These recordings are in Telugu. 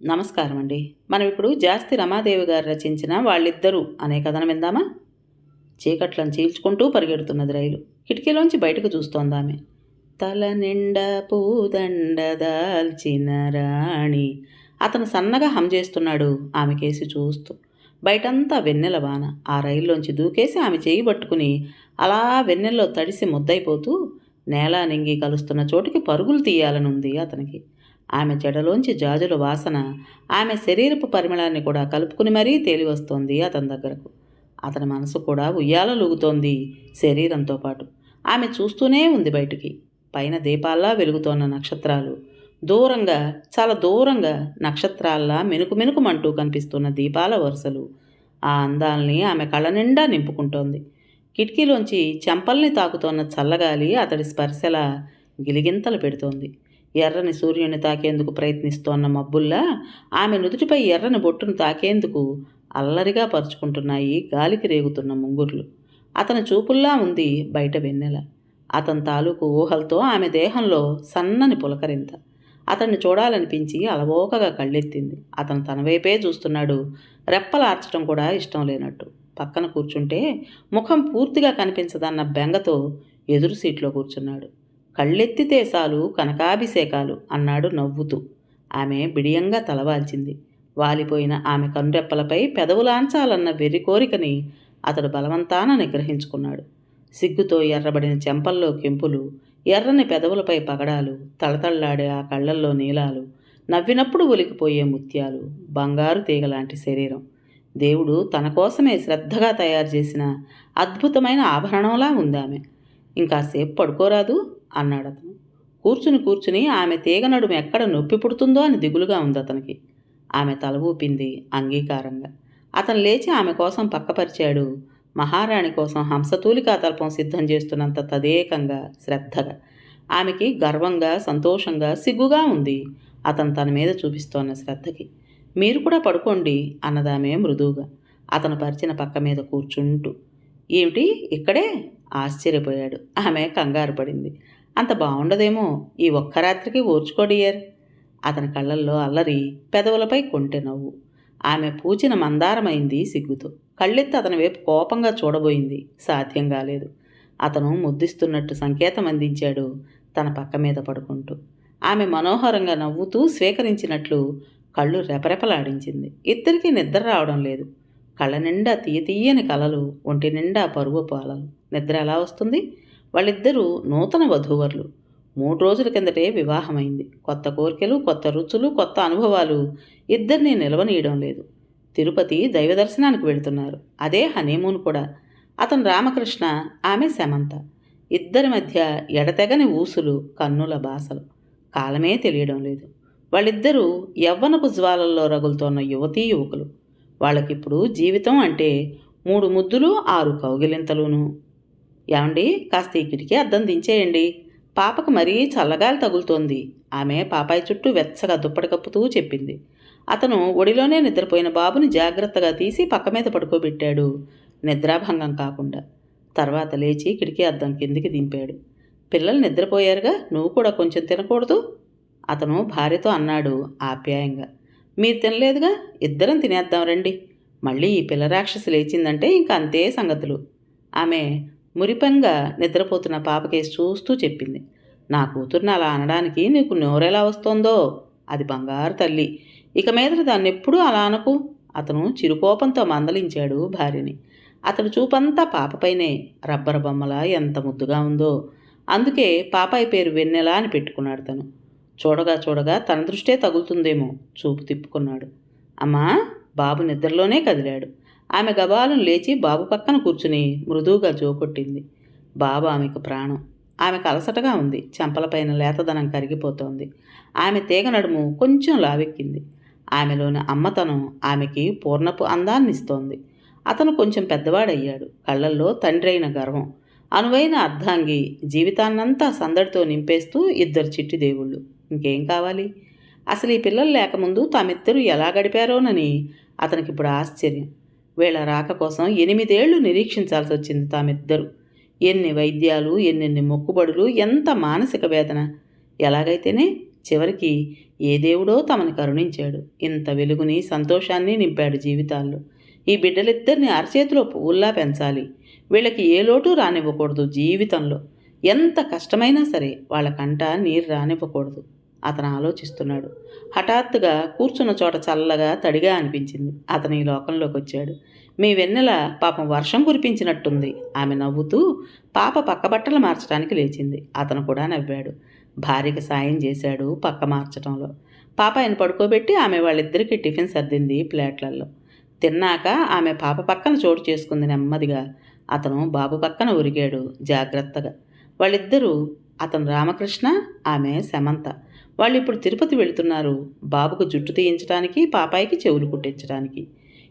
నమస్కారం అండి. మనం ఇప్పుడు జాస్తి రమాదేవి గారు రచించిన వాళ్ళిద్దరూ అనే కథను విందామా? చీకట్లను చీల్చుకుంటూ పరిగెడుతున్నది రైలు. కిటికీలోంచి బయటకు చూస్తోందామె. తల నిండా పూదండ దాల్చిన రాణి. అతను సన్నగా హమ్ చేస్తున్నాడు ఆమె కేసి చూస్తూ. బయటంతా వెన్నెల వాన. ఆ రైల్లోంచి దూకేసి ఆమె చేయి పట్టుకుని అలా వెన్నెల్లో తడిసి ముద్దయిపోతూ నేల నింగి కలుస్తున్న చోటికి పరుగులు తీయాలనుంది అతనికి. ఆమె జడలోంచి జాజుల వాసన ఆమె శరీరపు పరిమళాన్ని కూడా కలుపుకుని మరీ తేలివస్తోంది అతని దగ్గరకు. అతని మనసు కూడా ఉయ్యాలలూగుతోంది శరీరంతో పాటు. ఆమె చూస్తూనే ఉంది బయటికి. పైన దీపాల్లా వెలుగుతోన్న నక్షత్రాలు, దూరంగా, చాలా దూరంగా నక్షత్రాల్లా మినుకు మినుకుమంటూ కనిపిస్తున్న దీపాల వరుసలు. ఆ అందాల్ని ఆమె కళ్ళ నిండా నింపుకుంటోంది. కిటికీలోంచి చెంపల్ని తాకుతోన్న చల్లగాలి అతడి స్పర్శలా గిలిగింతలు పెడుతోంది. ఎర్రని సూర్యుని తాకేందుకు ప్రయత్నిస్తోన్న మబ్బుల్లా ఆమె నుదుటిపై ఎర్రని బొట్టును తాకేందుకు అల్లరిగా పరుచుకుంటున్నాయి గాలికి రేగుతున్న ముంగుర్లు. అతని చూపుల్లా ఉంది బయట వెన్నెల. అతని తాలూకు ఊహలతో ఆమె దేహంలో సన్నని పులకరింత. అతన్ని చూడాలనిపించి అలవోకగా కళ్ళెత్తింది. అతను తన వైపే చూస్తున్నాడు, రెప్పలార్చడం కూడా ఇష్టం లేనట్టు. పక్కన కూర్చుంటే ముఖం పూర్తిగా కనిపించదన్న బెంగతో ఎదురు సీట్లో కూర్చున్నాడు. కళ్ళెత్తితే చాలు కనకాభిషేకాలు అన్నాడు నవ్వుతూ. ఆమె బిడియంగా తలవాల్చింది. వాలిపోయిన ఆమె కనురెప్పలపై పెదవులాంచాలన్న వెర్రి కోరికని అతడు బలవంతాన నిగ్రహించుకున్నాడు. సిగ్గుతో ఎర్రబడిన చెంపల్లో కెంపులు, ఎర్రని పెదవులపై పగడాలు, తళతళ్లాడే ఆ కళ్ళల్లో నీలాలు, నవ్వినప్పుడు ఒలికిపోయే ముత్యాలు, బంగారు తీగలాంటి శరీరం. దేవుడు తన కోసమే శ్రద్ధగా తయారు చేసిన అద్భుతమైన ఆభరణంలా ఉందామె. ఇంకాసేపు పడుకోరాదు అన్నాడతను. కూర్చుని కూర్చుని ఆమె తీగ నడుము ఎక్కడ నొప్పి పుడుతుందో అని దిగులుగా ఉంది అతనికి. ఆమె తల ఊపింది అంగీకారంగా. అతను లేచి ఆమె కోసం పక్కపరిచాడు. మహారాణి కోసం హంసతూలికా తల్పం సిద్ధం చేస్తున్నంత తదేకంగా, శ్రద్ధగా. ఆమెకి గర్వంగా, సంతోషంగా, సిగ్గుగా ఉంది అతను తన మీద చూపిస్తోన్న శ్రద్ధకి. మీరు కూడా పడుకోండి అన్నదామె మృదువుగా, అతను పరిచిన పక్క మీద కూర్చుంటూ. ఏమిటి ఇక్కడే? ఆశ్చర్యపోయాడు. ఆమె కంగారు పడింది. అంత బాగుండదేమో, ఈ ఒక్క రాత్రికి ఓర్చుకోడియర్. అతని కళ్ళల్లో అల్లరి, పెదవులపై కొంటె నవ్వు. ఆమె పూచిన మందారమైంది సిగ్గుతో. కళ్ళెత్తి అతని వైపు కోపంగా చూడబోయింది. సాధ్యం కాలేదు. అతను ముద్దిస్తున్నట్టు సంకేతం అందించాడు తన పక్క మీద పడుకుంటూ. ఆమె మనోహరంగా నవ్వుతూ స్వీకరించినట్లు కళ్ళు రెపరెపలాడించింది. ఇద్దరికీ నిద్ర రావడం లేదు. కళ్ళ నిండా తీయని కలలు, ఒంటి నిండా పరుగు పాలలు. నిద్ర ఎలా వస్తుంది? వాళ్ళిద్దరూ నూతన వధూవరులు. 3 రోజుల కిందటే వివాహమైంది. కొత్త కోరికలు, కొత్త రుచులు, కొత్త అనుభవాలు ఇద్దరినీ నిలవనీయడం లేదు. తిరుపతి దైవ దర్శనానికి వెళుతున్నారు. అదే హనీమూన్ కూడా. అతను రామకృష్ణ, ఆమె శమంత. ఇద్దరి మధ్య ఎడతెగని ఊసులు, కన్నుల బాసలు. కాలమే తెలియడం లేదు. వాళ్ళిద్దరూ యవ్వనపు జ్వాలల్లో రగులుతోన్న యువతీ యువకులు. వాళ్ళకిప్పుడు జీవితం అంటే 3 ముద్దులు, 6 కౌగిలింతలును. ఏమండి, కాస్త ఈ కిటికీ అద్దం దించేయండి, పాపకు మరీ చల్లగాలి తగులుతోంది ఆమె పాపాయి చుట్టూ వెచ్చగా దుప్పటి కప్పుతూ చెప్పింది. అతను ఒడిలోనే నిద్రపోయిన బాబుని జాగ్రత్తగా తీసి పక్క మీద పడుకోబెట్టాడు, నిద్రాభంగం కాకుండా. తర్వాత లేచి కిటికీ అద్దం కిందికి దింపాడు. పిల్లలు నిద్రపోయారుగా, నువ్వు కూడా కొంచెం తినకూడదు? అతను భార్యతో అన్నాడు ఆప్యాయంగా. మీరు తినలేదుగా, ఇద్దరం తినేద్దాం రండి. మళ్ళీ ఈ పిల్ల రాక్షసి లేచిందంటే ఇంక అంతే సంగతులు. ఆమె మురిపంగా నిద్రపోతున్న పాపకేసి చూస్తూ చెప్పింది. నా కూతుర్ని అలా అనడానికి నీకు నోరెలా వస్తోందో. అది బంగారు తల్లి, ఇక మీద దాన్నెప్పుడూ అలా అనకు. అతను చిరుకోపంతో మందలించాడు భార్యని. అతడు చూపంతా పాపపైనే. రబ్బర్ బొమ్మలా ఎంత ముద్దుగా ఉందో. అందుకే పాపాయి పేరు వెన్నెల అని పెట్టుకున్నాడు తను. చూడగా చూడగా తన దృష్టే తగులుతుందేమో చూపు తిప్పుకున్నాడు. అమ్మా, బాబు నిద్రలోనే కదిలాడు. ఆమె గబాలను లేచి బాబు పక్కన కూర్చుని మృదువుగా జోకొట్టింది. బాబు ఆమెకు ప్రాణం. ఆమెకు అలసటగా ఉంది. చెంపలపైన లేతదనం కరిగిపోతోంది. ఆమె తీగ నడుము కొంచెం లావెక్కింది. ఆమెలోని అమ్మతనం ఆమెకి పూర్ణపు అందాన్నిస్తోంది. అతను కొంచెం పెద్దవాడయ్యాడు. కళ్ళల్లో తండ్రి అయిన గర్వం, అనువైన అర్ధాంగి, జీవితాన్నంతా సందడితో నింపేస్తూ ఇద్దరు చిట్టి దేవుళ్ళు. ఇంకేం కావాలి? అసలు ఈ పిల్లలు లేకముందు తామిద్దరూ ఎలా గడిపారోనని అతనికిప్పుడు ఆశ్చర్యం. వీళ్ళ రాక కోసం 8 ఏళ్లు నిరీక్షించాల్సి వచ్చింది తామిద్దరూ. ఎన్ని వైద్యాలు, ఎన్నెన్ని మొక్కుబడులు, ఎంత మానసిక వేదన. ఎలాగైతేనే చివరికి ఏ దేవుడో తమని కరుణించాడు. ఇంత వెలుగుని, సంతోషాన్ని నింపాడు జీవితాల్లో. ఈ బిడ్డలిద్దరిని అరచేతిలో పువ్వుల్లా పెంచాలి. వీళ్ళకి ఏ లోటు రానివ్వకూడదు. జీవితంలో ఎంత కష్టమైనా సరే వాళ్ళ కంట నీరు రానివ్వకూడదు. అతను ఆలోచిస్తున్నాడు. హఠాత్తుగా కూర్చున్న చోట చల్లగా తడిగా అనిపించింది. అతను ఈ లోకంలోకి వచ్చాడు. మీ వెన్నెల పాపం వర్షం కురిపించినట్టుంది. ఆమె నవ్వుతూ పాప పక్క బట్టలు మార్చడానికి లేచింది. అతను కూడా నవ్వాడు. భార్యకి సాయం చేశాడు పక్క మార్చడంలో. పాప ఆయన పడుకోబెట్టి ఆమె వాళ్ళిద్దరికీ టిఫిన్ సర్దింది ప్లేట్లలో. తిన్నాక ఆమె పాప పక్కన చోటు చేసుకుంది నెమ్మదిగా. అతను బాబు పక్కన ఉరిగాడు జాగ్రత్తగా. వాళ్ళిద్దరూ, అతను రామకృష్ణ, ఆమె సమంత. వాళ్ళు ఇప్పుడు తిరుపతి వెళుతున్నారు. బాబుకు జుట్టు తీయించడానికి, పాపాయికి చెవులు కుట్టించడానికి.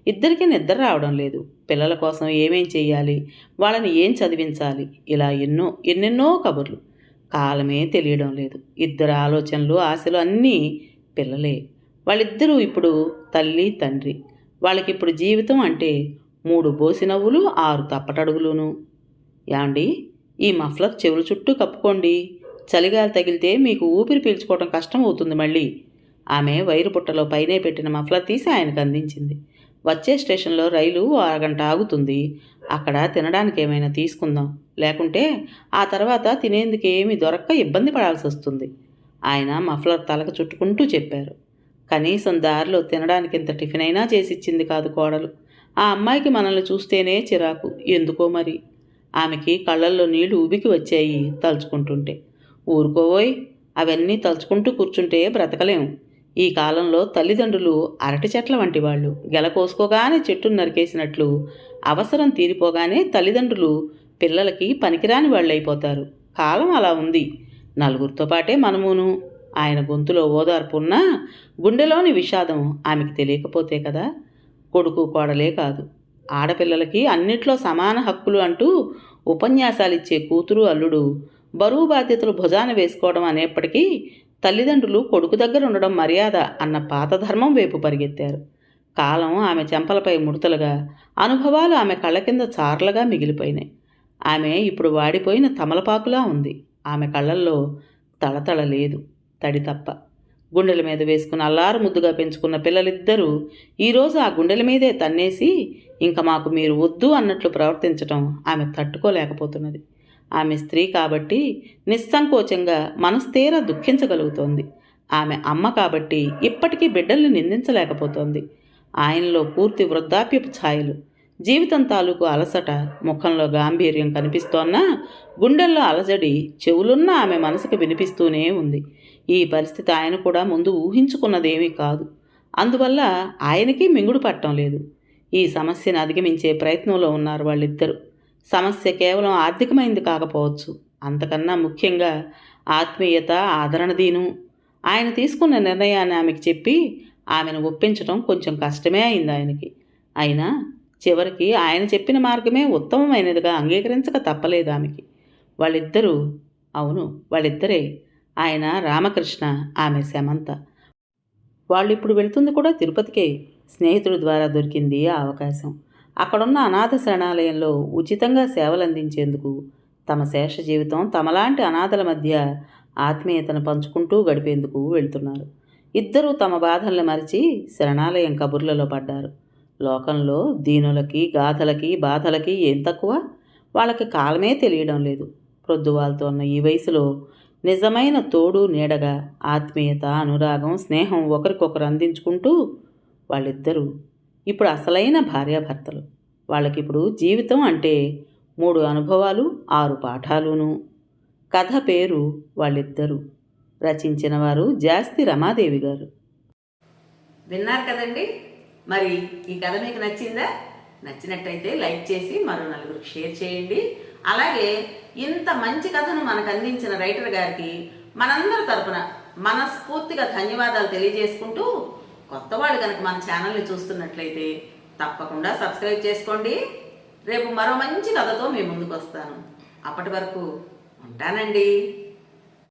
ఇద్దరికీ నిద్ర రావడం లేదు. పిల్లల కోసం ఏమేం చెయ్యాలి, వాళ్ళని ఏం చదివించాలి, ఇలా ఎన్నెన్నో కబుర్లు. కాలమే తెలియడం లేదు. ఇద్దరు ఆలోచనలు, ఆశలు అన్నీ పిల్లలే. వాళ్ళిద్దరూ ఇప్పుడు తల్లి తండ్రి. వాళ్ళకిప్పుడు జీవితం అంటే 3 బోసి నవ్వులు, 6 తప్పటడుగులును. యాండి, ఈ మఫ్లర్ చెవుల చుట్టూ కప్పుకోండి. చలిగాలి తగిలితే మీకు ఊపిరి పీల్చుకోవడం కష్టం అవుతుంది మళ్ళీ. ఆమె వైరు పుట్టలో పైనే పెట్టిన మఫ్లర్ తీసి ఆయనకు అందించింది. వచ్చే స్టేషన్లో రైలు అరగంట ఆగుతుంది. అక్కడ తినడానికి ఏమైనా తీసుకుందాం, లేకుంటే ఆ తర్వాత తినేందుకు ఏమీ దొరక్క ఇబ్బంది పడాల్సి వస్తుంది. ఆయన మఫ్లర్ తలకు చుట్టుకుంటూ చెప్పారు. కనీసం దారిలో తినడానికి ఇంత టిఫిన్ అయినా చేసిచ్చింది కాదు కోడలు. ఆ అమ్మాయికి మనల్ని చూస్తేనే చిరాకు, ఎందుకో మరి. ఆమెకి కళ్ళల్లో నీళ్లు ఉబికి వచ్చాయి తలుచుకుంటుంటే. ఊరుకోవోయ్, అవన్నీ తలుచుకుంటూ కూర్చుంటే బ్రతకలేం. ఈ కాలంలో తల్లిదండ్రులు అరటి చెట్ల వంటి వాళ్ళు. గెల కోసుకోగానే చెట్టును నరికేసినట్లు అవసరం తీరిపోగానే తల్లిదండ్రులు పిల్లలకి పనికిరాని వాళ్ళైపోతారు. కాలం అలా ఉంది. నలుగురితో పాటే మనమును. ఆయన గొంతులో ఓదార్పున్నా గుండెలోని విషాదం ఆమెకి తెలియకపోతే కదా. కొడుకు కోడలే కాదు, ఆడపిల్లలకి అన్నిట్లో సమాన హక్కులు అంటూ ఉపన్యాసాలిచ్చే కూతురు అల్లుడు బరువు బాధ్యతలు భుజాన వేసుకోవడం అనేప్పటికీ తల్లిదండ్రులు కొడుకు దగ్గర ఉండడం మర్యాద అన్న పాత ధర్మం వైపు పరిగెత్తారు. కాలం ఆమె చెంపలపై ముడతలుగా, అనుభవాలు ఆమె కళ్ళ కింద చార్లగా మిగిలిపోయినాయి. ఆమె ఇప్పుడు వాడిపోయిన తమలపాకులా ఉంది. ఆమె కళ్ళల్లో తళతళ లేదు, తడి తప్ప. గుండెల మీద వేసుకుని అల్లారు ముద్దుగా పెంచుకున్న పిల్లలిద్దరూ ఈరోజు ఆ గుండెల మీదే తన్నేసి ఇంక మాకు మీరు వద్దు అన్నట్లు ప్రవర్తించటం ఆమె తట్టుకోలేకపోతున్నది. ఆమె స్త్రీ కాబట్టి నిస్సంకోచంగా మనస్తేరా దుఃఖించగలుగుతోంది. ఆమె అమ్మ కాబట్టి ఇప్పటికీ బిడ్డల్ని నిందించలేకపోతోంది. ఆయనలో పూర్తి వృద్ధాప్యపు ఛాయలు, జీవితం తాలూకు అలసట, ముఖంలో గాంభీర్యం కనిపిస్తోన్నా గుండెల్లో అలజడి చెవులున్న ఆమె మనసుకు వినిపిస్తూనే ఉంది. ఈ పరిస్థితి ఆయన కూడా ముందు ఊహించుకున్నదేమీ కాదు. అందువల్ల ఆయనకి మింగుడు పట్టడం లేదు. ఈ సమస్యను అధిగమించే ప్రయత్నంలో ఉన్నారు వాళ్ళిద్దరూ. సమస్య కేవలం ఆర్థికమైంది కాకపోవచ్చు, అంతకన్నా ముఖ్యంగా ఆత్మీయత, ఆదరణదీను. ఆయన తీసుకున్న నిర్ణయాన్ని ఆమెకి చెప్పి ఆమెను ఒప్పించడం కొంచెం కష్టమే అయింది ఆయనకి. అయినా చివరికి ఆయన చెప్పిన మార్గమే ఉత్తమమైనదిగా అంగీకరించక తప్పలేదు ఆమెకి. వాళ్ళిద్దరూ, అవును వాళ్ళిద్దరే, ఆయన రామకృష్ణ, ఆమె సమంత. వాళ్ళిప్పుడు వెళుతుంది కూడా తిరుపతికే. స్నేహితుడి ద్వారా దొరికింది ఆ అవకాశం. అక్కడున్న అనాథ శరణాలయంలో ఉచితంగా సేవలు అందించేందుకు, తమ శేష జీవితం తమలాంటి అనాథల మధ్య ఆత్మీయతను పంచుకుంటూ గడిపేందుకు వెళ్తున్నారు. ఇద్దరూ తమ బాధల్ని మరిచి శరణాలయం కబుర్లలో పడ్డారు. లోకంలో దీనులకి, గాథలకి, బాధలకి ఏం తక్కువ? వాళ్ళకి కాలమే తెలియడం లేదు. ప్రొద్దువాళ్ళతో ఉన్న ఈ వయసులో నిజమైన తోడు నీడగా ఆత్మీయత, అనురాగం, స్నేహం ఒకరికొకరు అందించుకుంటూ వాళ్ళిద్దరూ ఇప్పుడు అసలైన భార్యాభర్తలు. వాళ్ళకిప్పుడు జీవితం అంటే 3 అనుభవాలు, 6 పాఠాలును. కథ పేరు వాళ్ళిద్దరూ. రచించిన వారు జాస్తి రమాదేవి గారు. విన్నారు కదండి. మరి ఈ కథ మీకు నచ్చిందా? నచ్చినట్టయితే లైక్ చేసి మరో నలుగురికి షేర్ చేయండి. అలాగే ఇంత మంచి కథను మనకు అందించిన రైటర్ గారికి మనందరి తరపున మనస్ఫూర్తిగా ధన్యవాదాలు తెలియజేసుకుంటూ, కొత్త వాళ్ళు కనుక మన ఛానల్ని చూస్తున్నట్లయితే తప్పకుండా సబ్స్క్రైబ్ చేసుకోండి. రేపు మరో మంచి కథతో మీ ముందుకు వస్తాను. అప్పటి వరకు ఉంటానండి.